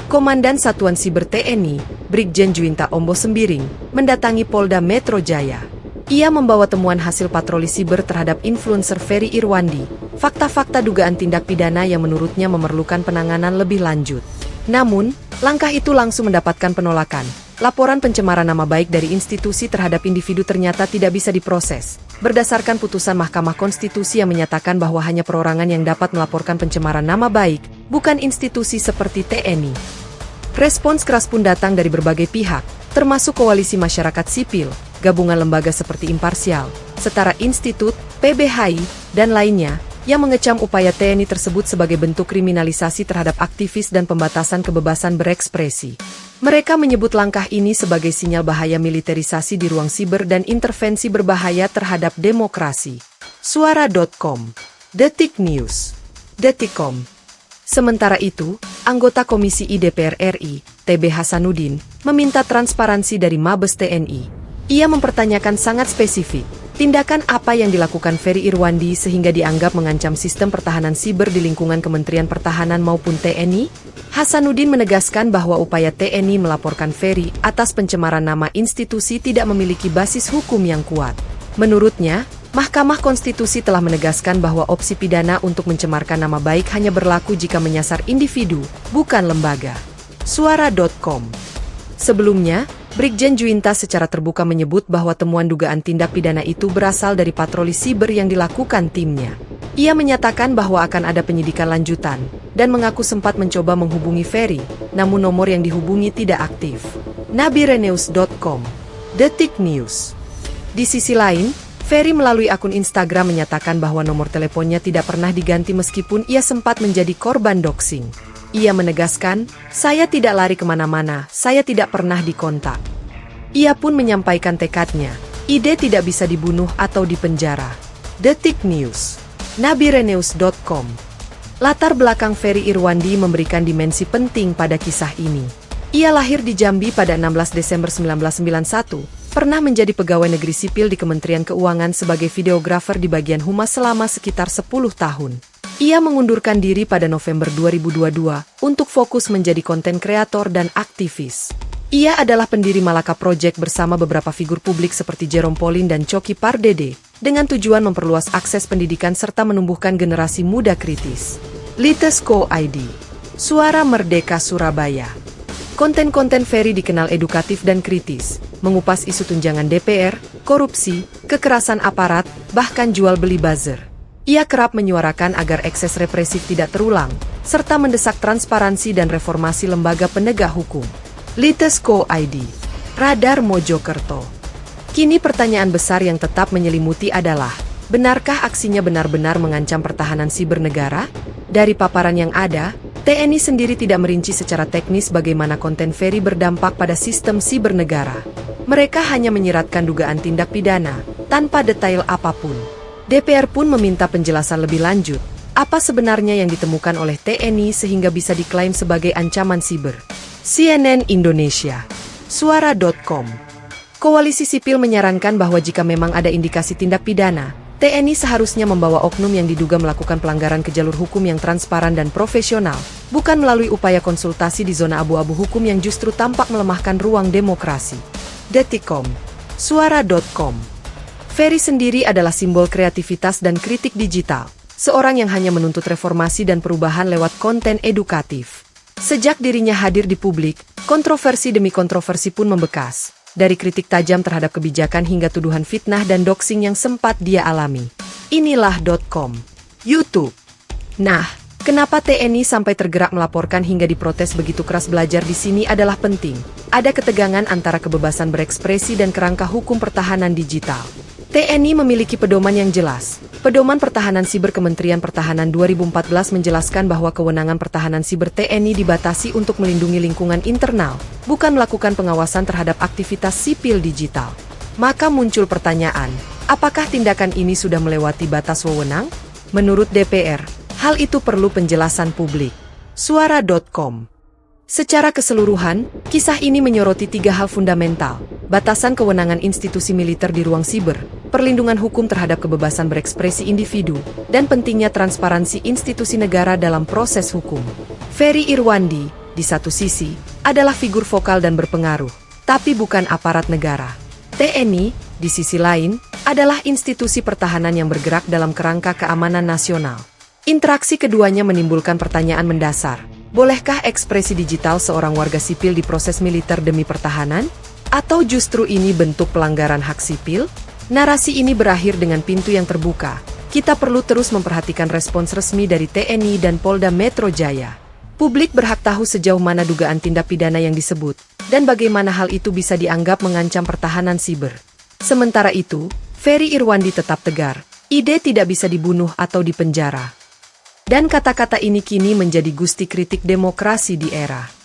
Komandan Satuan Siber TNI, Brigjen Juwinta Ombo Sembiring, mendatangi Polda Metro Jaya. Ia membawa temuan hasil patroli siber terhadap influencer Ferry Irwandi, fakta-fakta dugaan tindak pidana yang menurutnya memerlukan penanganan lebih lanjut. Namun, langkah itu langsung mendapatkan penolakan. Laporan pencemaran nama baik dari institusi terhadap individu ternyata tidak bisa diproses, berdasarkan putusan Mahkamah Konstitusi yang menyatakan bahwa hanya perorangan yang dapat melaporkan pencemaran nama baik, bukan institusi seperti TNI. Respons keras pun datang dari berbagai pihak, termasuk koalisi masyarakat sipil, gabungan lembaga seperti Imparsial, Setara Institut, PBHI, dan lainnya, yang mengecam upaya TNI tersebut sebagai bentuk kriminalisasi terhadap aktivis dan pembatasan kebebasan berekspresi. Mereka menyebut langkah ini sebagai sinyal bahaya militerisasi di ruang siber dan intervensi berbahaya terhadap demokrasi. Suara.com, Detik News, Detikcom. Sementara itu, anggota Komisi I DPR RI, TB Hasanuddin, meminta transparansi dari Mabes TNI. Ia mempertanyakan sangat spesifik, tindakan apa yang dilakukan Ferry Irwandi sehingga dianggap mengancam sistem pertahanan siber di lingkungan Kementerian Pertahanan maupun TNI? Hasanuddin menegaskan bahwa upaya TNI melaporkan Ferry atas pencemaran nama institusi tidak memiliki basis hukum yang kuat. Menurutnya, Mahkamah Konstitusi telah menegaskan bahwa opsi pidana untuk mencemarkan nama baik hanya berlaku jika menyasar individu, bukan lembaga. Suara.com. Sebelumnya, Brigjen Juwinta secara terbuka menyebut bahwa temuan dugaan tindak pidana itu berasal dari patroli siber yang dilakukan timnya. Ia menyatakan bahwa akan ada penyidikan lanjutan, dan mengaku sempat mencoba menghubungi Ferry, namun nomor yang dihubungi tidak aktif. Nabirenews.com, Detik News. Di sisi lain, Ferry melalui akun Instagram menyatakan bahwa nomor teleponnya tidak pernah diganti meskipun ia sempat menjadi korban doxing. Ia menegaskan, "Saya tidak lari kemana-mana, saya tidak pernah dikontak." Ia pun menyampaikan tekadnya, ide tidak bisa dibunuh atau dipenjara. Detik News, Nabirenews.com. Latar belakang Ferry Irwandi memberikan dimensi penting pada kisah ini. Ia lahir di Jambi pada 16 Desember 1991, pernah menjadi pegawai negeri sipil di Kementerian Keuangan sebagai videografer di bagian humas selama sekitar 10 tahun. Ia mengundurkan diri pada November 2022 untuk fokus menjadi konten kreator dan aktivis. Ia adalah pendiri Malaka Project bersama beberapa figur publik seperti Jerome Pauline dan Coki Pardede, dengan tujuan memperluas akses pendidikan serta menumbuhkan generasi muda kritis. Litesco ID, Suara Merdeka Surabaya. Konten-konten Ferry dikenal edukatif dan kritis, mengupas isu tunjangan DPR, korupsi, kekerasan aparat, bahkan jual beli buzzer. Ia kerap menyuarakan agar ekses represif tidak terulang, serta mendesak transparansi dan reformasi lembaga penegak hukum. Litesco ID, Radar Mojokerto. Kini pertanyaan besar yang tetap menyelimuti adalah, benarkah aksinya benar-benar mengancam pertahanan siber negara? Dari paparan yang ada, TNI sendiri tidak merinci secara teknis bagaimana konten Ferry berdampak pada sistem siber negara. Mereka hanya menyiratkan dugaan tindak pidana, tanpa detail apapun. DPR pun meminta penjelasan lebih lanjut, apa sebenarnya yang ditemukan oleh TNI sehingga bisa diklaim sebagai ancaman siber. CNN Indonesia, Suara.com. Koalisi sipil menyarankan bahwa jika memang ada indikasi tindak pidana, TNI seharusnya membawa oknum yang diduga melakukan pelanggaran ke jalur hukum yang transparan dan profesional, bukan melalui upaya konsultasi di zona abu-abu hukum yang justru tampak melemahkan ruang demokrasi. Detikcom, Suara.com. Ferry sendiri adalah simbol kreativitas dan kritik digital, seorang yang hanya menuntut reformasi dan perubahan lewat konten edukatif. Sejak dirinya hadir di publik, kontroversi demi kontroversi pun membekas, dari kritik tajam terhadap kebijakan hingga tuduhan fitnah dan doxing yang sempat dia alami. Inilah.com, YouTube. Nah, kenapa TNI sampai tergerak melaporkan hingga diprotes begitu keras? Belajar di sini adalah penting. Ada ketegangan antara kebebasan berekspresi dan kerangka hukum pertahanan digital. TNI memiliki pedoman yang jelas. Pedoman Pertahanan Siber Kementerian Pertahanan 2014 menjelaskan bahwa kewenangan pertahanan siber TNI dibatasi untuk melindungi lingkungan internal, bukan melakukan pengawasan terhadap aktivitas sipil digital. Maka muncul pertanyaan, apakah tindakan ini sudah melewati batas wewenang? Menurut DPR, hal itu perlu penjelasan publik. Suara.com. Secara keseluruhan, kisah ini menyoroti 3 hal fundamental: batasan kewenangan institusi militer di ruang siber, perlindungan hukum terhadap kebebasan berekspresi individu, dan pentingnya transparansi institusi negara dalam proses hukum. Ferry Irwandi di satu sisi, adalah figur vokal dan berpengaruh, tapi bukan aparat negara. TNI, di sisi lain, adalah institusi pertahanan yang bergerak dalam kerangka keamanan nasional. Interaksi keduanya menimbulkan pertanyaan mendasar. Bolehkah ekspresi digital seorang warga sipil diproses militer demi pertahanan? Atau justru ini bentuk pelanggaran hak sipil? Narasi ini berakhir dengan pintu yang terbuka. Kita perlu terus memperhatikan respons resmi dari TNI dan Polda Metro Jaya. Publik berhak tahu sejauh mana dugaan tindak pidana yang disebut, dan bagaimana hal itu bisa dianggap mengancam pertahanan siber. Sementara itu, Ferry Irwandi tetap tegar. Ide tidak bisa dibunuh atau dipenjara. Dan kata-kata ini kini menjadi gusti kritik demokrasi di era